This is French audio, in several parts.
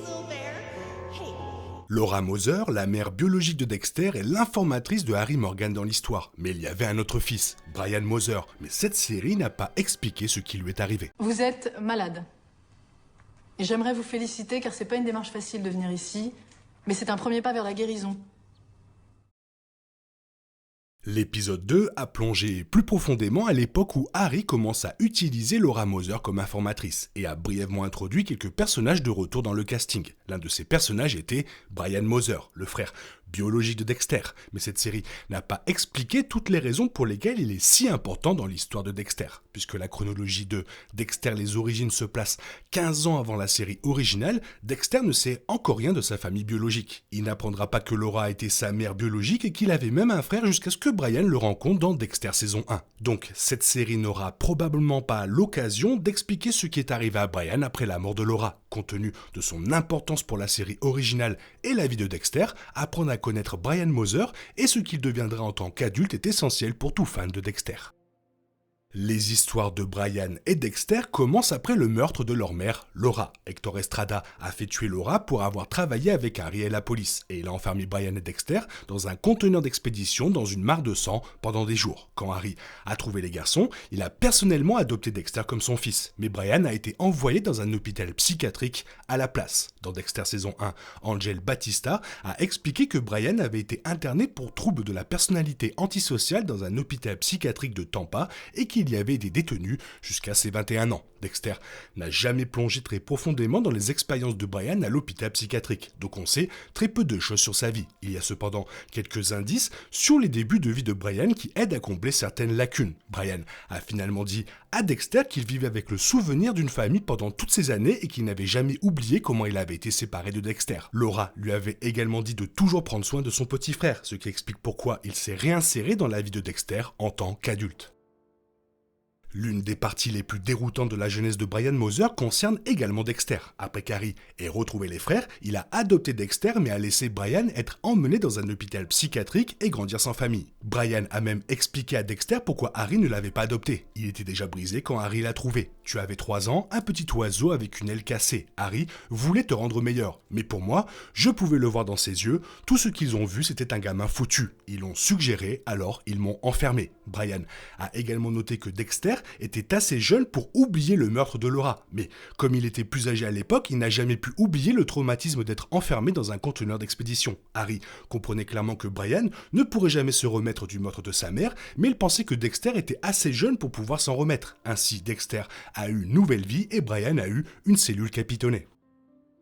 little bear. Hey. Laura Moser, la mère biologique de Dexter, est l'informatrice de Harry Morgan dans l'histoire. Mais il y avait un autre fils, Brian Moser. Mais cette série n'a pas expliqué ce qui lui est arrivé. Vous êtes malade. Et j'aimerais vous féliciter car c'est pas une démarche facile de venir ici, mais c'est un premier pas vers la guérison. L'épisode 2 a plongé plus profondément à l'époque où Harry commence à utiliser Laura Moser comme informatrice et a brièvement introduit quelques personnages de retour dans le casting. L'un de ces personnages était Brian Moser, le frère biologique de Dexter. Mais cette série n'a pas expliqué toutes les raisons pour lesquelles il est si important dans l'histoire de Dexter, puisque la chronologie de Dexter les origines se place 15 ans avant la série originale. Dexter ne sait encore rien de sa famille biologique. Il n'apprendra pas que Laura était sa mère biologique et qu'il avait même un frère jusqu'à ce que Brian le rencontre dans Dexter saison 1. Donc cette série n'aura probablement pas l'occasion d'expliquer ce qui est arrivé à Brian après la mort de Laura. Compte tenu de son importance pour la série originale et la vie de Dexter, apprendre à connaître Brian Moser et ce qu'il deviendra en tant qu'adulte est essentiel pour tout fan de Dexter. Les histoires de Brian et Dexter commencent après le meurtre de leur mère, Laura. Hector Estrada a fait tuer Laura pour avoir travaillé avec Harry et la police, et il a enfermé Brian et Dexter dans un conteneur d'expédition dans une mare de sang pendant des jours. Quand Harry a trouvé les garçons, il a personnellement adopté Dexter comme son fils, mais Brian a été envoyé dans un hôpital psychiatrique à la place. Dans Dexter saison 1, Angel Batista a expliqué que Brian avait été interné pour troubles de la personnalité antisociale dans un hôpital psychiatrique de Tampa et qu'il y avait des détenus jusqu'à ses 21 ans. Dexter n'a jamais plongé très profondément dans les expériences de Brian à l'hôpital psychiatrique, donc on sait très peu de choses sur sa vie. Il y a cependant quelques indices sur les débuts de vie de Brian qui aident à combler certaines lacunes. Brian a finalement dit à Dexter qu'il vivait avec le souvenir d'une famille pendant toutes ces années et qu'il n'avait jamais oublié comment il avait été séparé de Dexter. Laura lui avait également dit de toujours prendre soin de son petit frère, ce qui explique pourquoi il s'est réinséré dans la vie de Dexter en tant qu'adulte. L'une des parties les plus déroutantes de la jeunesse de Brian Moser concerne également Dexter. Après qu'Harry ait retrouvé les frères, il a adopté Dexter mais a laissé Brian être emmené dans un hôpital psychiatrique et grandir sans famille. Brian a même expliqué à Dexter pourquoi Harry ne l'avait pas adopté. Il était déjà brisé quand Harry l'a trouvé. Tu avais 3 ans, un petit oiseau avec une aile cassée. Harry voulait te rendre meilleur. Mais pour moi, je pouvais le voir dans ses yeux. Tout ce qu'ils ont vu, c'était un gamin foutu. Ils l'ont suggéré, alors ils m'ont enfermé. Brian a également noté que Dexter était assez jeune pour oublier le meurtre de Laura. Mais comme il était plus âgé à l'époque, il n'a jamais pu oublier le traumatisme d'être enfermé dans un conteneur d'expédition. Harry comprenait clairement que Brian ne pourrait jamais se remettre du meurtre de sa mère, mais il pensait que Dexter était assez jeune pour pouvoir s'en remettre. Ainsi, Dexter a eu une nouvelle vie et Brian a eu une cellule capitonnée.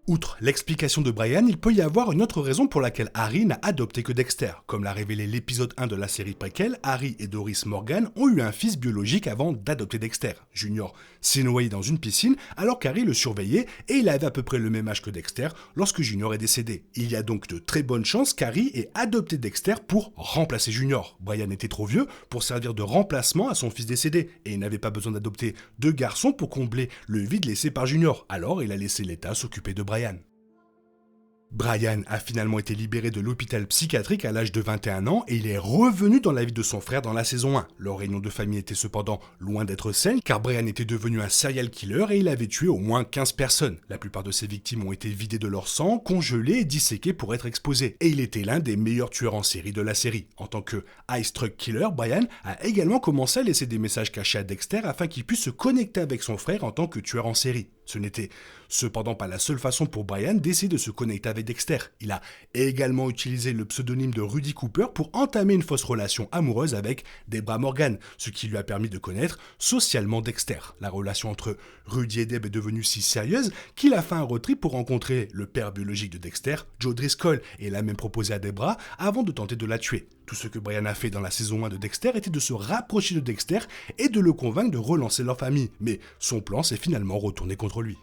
Outre l'explication de Brian, il peut y avoir une autre raison pour laquelle Harry n'a adopté que Dexter. Comme l'a révélé l'épisode 1 de la série préquelle, Harry et Doris Morgan ont eu un fils biologique avant d'adopter Dexter. Junior s'est noyé dans une piscine alors qu'Harry le surveillait et il avait à peu près le même âge que Dexter lorsque Junior est décédé. Il y a donc de très bonnes chances qu'Harry ait adopté Dexter pour remplacer Junior. Brian était trop vieux pour servir de remplacement à son fils décédé et il n'avait pas besoin d'adopter 2 garçons pour combler le vide laissé par Junior. Alors il a laissé l'État s'occuper de Brian. Brian a finalement été libéré de l'hôpital psychiatrique à l'âge de 21 ans et il est revenu dans la vie de son frère dans la saison 1. Leur réunion de famille était cependant loin d'être saine car Brian était devenu un serial killer et il avait tué au moins 15 personnes. La plupart de ses victimes ont été vidées de leur sang, congelées et disséquées pour être exposées. Et il était l'un des meilleurs tueurs en série de la série. En tant que Ice Truck Killer, Brian a également commencé à laisser des messages cachés à Dexter afin qu'il puisse se connecter avec son frère en tant que tueur en série. Ce n'était cependant pas la seule façon pour Brian d'essayer de se connecter avec Dexter. Il a également utilisé le pseudonyme de Rudy Cooper pour entamer une fausse relation amoureuse avec Deborah Morgan, ce qui lui a permis de connaître socialement Dexter. La relation entre Rudy et Deb est devenue si sérieuse qu'il a fait un road trip pour rencontrer le père biologique de Dexter, Joe Driscoll, et l'a même proposé à Deborah avant de tenter de la tuer. Tout ce que Brian a fait dans la saison 1 de Dexter était de se rapprocher de Dexter et de le convaincre de relancer leur famille, mais son plan s'est finalement retourné contre lui.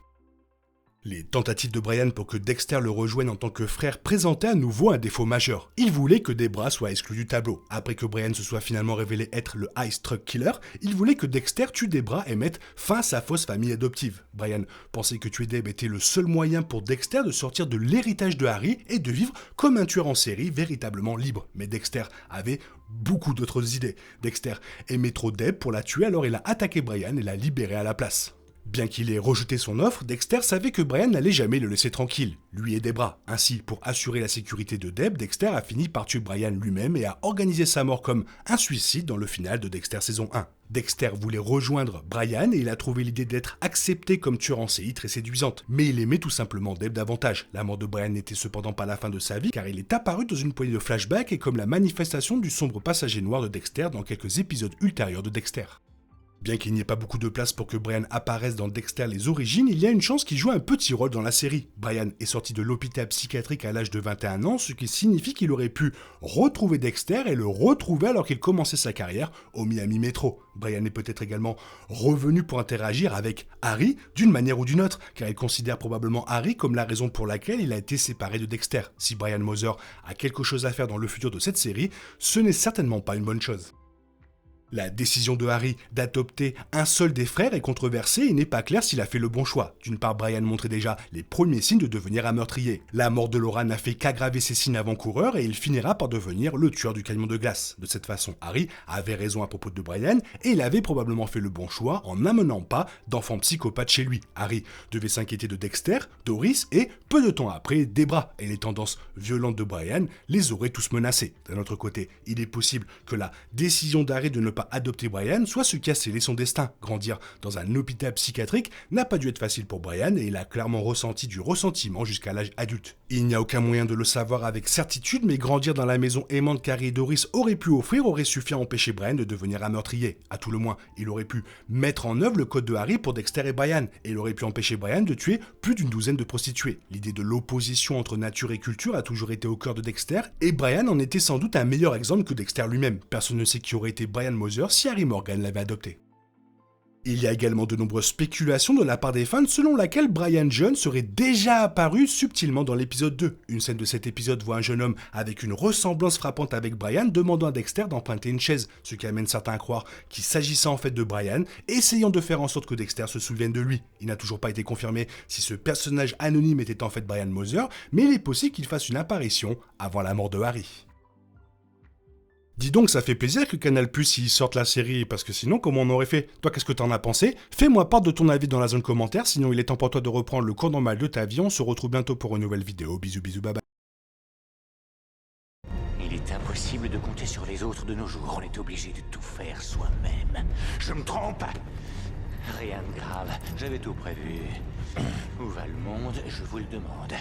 Les tentatives de Brian pour que Dexter le rejoigne en tant que frère présentaient à nouveau un défaut majeur. Il voulait que Deborah soit exclue du tableau. Après que Brian se soit finalement révélé être le Ice Truck Killer, il voulait que Dexter tue Deborah et mette fin à sa fausse famille adoptive. Brian pensait que tuer Deb était le seul moyen pour Dexter de sortir de l'héritage de Harry et de vivre comme un tueur en série véritablement libre. Mais Dexter avait beaucoup d'autres idées. Dexter aimait trop Deb pour la tuer, alors il a attaqué Brian et l'a libéré à la place. Bien qu'il ait rejeté son offre, Dexter savait que Brian n'allait jamais le laisser tranquille, lui et Debra. Ainsi, pour assurer la sécurité de Deb, Dexter a fini par tuer Brian lui-même et a organisé sa mort comme un suicide dans le final de Dexter saison 1. Dexter voulait rejoindre Brian et il a trouvé l'idée d'être accepté comme tueur en série très séduisante. Mais il aimait tout simplement Deb davantage. La mort de Brian n'était cependant pas la fin de sa vie car il est apparu dans une poignée de flashbacks et comme la manifestation du sombre passager noir de Dexter dans quelques épisodes ultérieurs de Dexter. Bien qu'il n'y ait pas beaucoup de place pour que Brian apparaisse dans Dexter les origines, il y a une chance qu'il joue un petit rôle dans la série. Brian est sorti de l'hôpital psychiatrique à l'âge de 21 ans, ce qui signifie qu'il aurait pu retrouver Dexter et le retrouver alors qu'il commençait sa carrière au Miami Metro. Brian est peut-être également revenu pour interagir avec Harry d'une manière ou d'une autre, car il considère probablement Harry comme la raison pour laquelle il a été séparé de Dexter. Si Brian Moser a quelque chose à faire dans le futur de cette série, ce n'est certainement pas une bonne chose. La décision de Harry d'adopter un seul des frères est controversée et n'est pas clair s'il a fait le bon choix. D'une part, Brian montrait déjà les premiers signes de devenir un meurtrier. La mort de Laura n'a fait qu'aggraver ses signes avant-coureurs et il finira par devenir le tueur du camion de glace. De cette façon, Harry avait raison à propos de Brian et il avait probablement fait le bon choix en n'amenant pas d'enfant psychopathe chez lui. Harry devait s'inquiéter de Dexter, Doris et, peu de temps après, Debra, et les tendances violentes de Brian les auraient tous menacés. D'un autre côté, il est possible que la décision d'Harry de ne pas adopter Brian soit ce qui a scellé son destin. Grandir dans un hôpital psychiatrique n'a pas dû être facile pour Brian et il a clairement ressenti du ressentiment jusqu'à l'âge adulte. Il n'y a aucun moyen de le savoir avec certitude, mais grandir dans la maison aimante qu'Harry et Doris auraient pu offrir aurait suffi à empêcher Brian de devenir un meurtrier. À tout le moins, il aurait pu mettre en œuvre le code de Harry pour Dexter et Brian, et il aurait pu empêcher Brian de tuer plus d'une douzaine de prostituées. L'idée de l'opposition entre nature et culture a toujours été au cœur de Dexter, et Brian en était sans doute un meilleur exemple que Dexter lui-même. Personne ne sait qui aurait été Brian Moser si Harry Morgan l'avait adopté. Il y a également de nombreuses spéculations de la part des fans selon laquelle Brian Jeune serait déjà apparu subtilement dans l'épisode 2. Une scène de cet épisode voit un jeune homme avec une ressemblance frappante avec Brian demandant à Dexter d'emprunter une chaise, ce qui amène certains à croire qu'il s'agissait en fait de Brian, essayant de faire en sorte que Dexter se souvienne de lui. Il n'a toujours pas été confirmé si ce personnage anonyme était en fait Brian Moser, mais il est possible qu'il fasse une apparition avant la mort de Harry. Dis donc, ça fait plaisir que Canal+ y sorte la série, parce que sinon, comment on aurait fait? Toi, qu'est-ce que t'en as pensé? Fais-moi part de ton avis dans la zone commentaire, sinon il est temps pour toi de reprendre le cours normal de ta vie. On se retrouve bientôt pour une nouvelle vidéo. Bisous, bisous, bye bye. Il est impossible de compter sur les autres de nos jours, on est obligé de tout faire soi-même. Je me trompe? Rien de grave, j'avais tout prévu. Où va le monde, je vous le demande.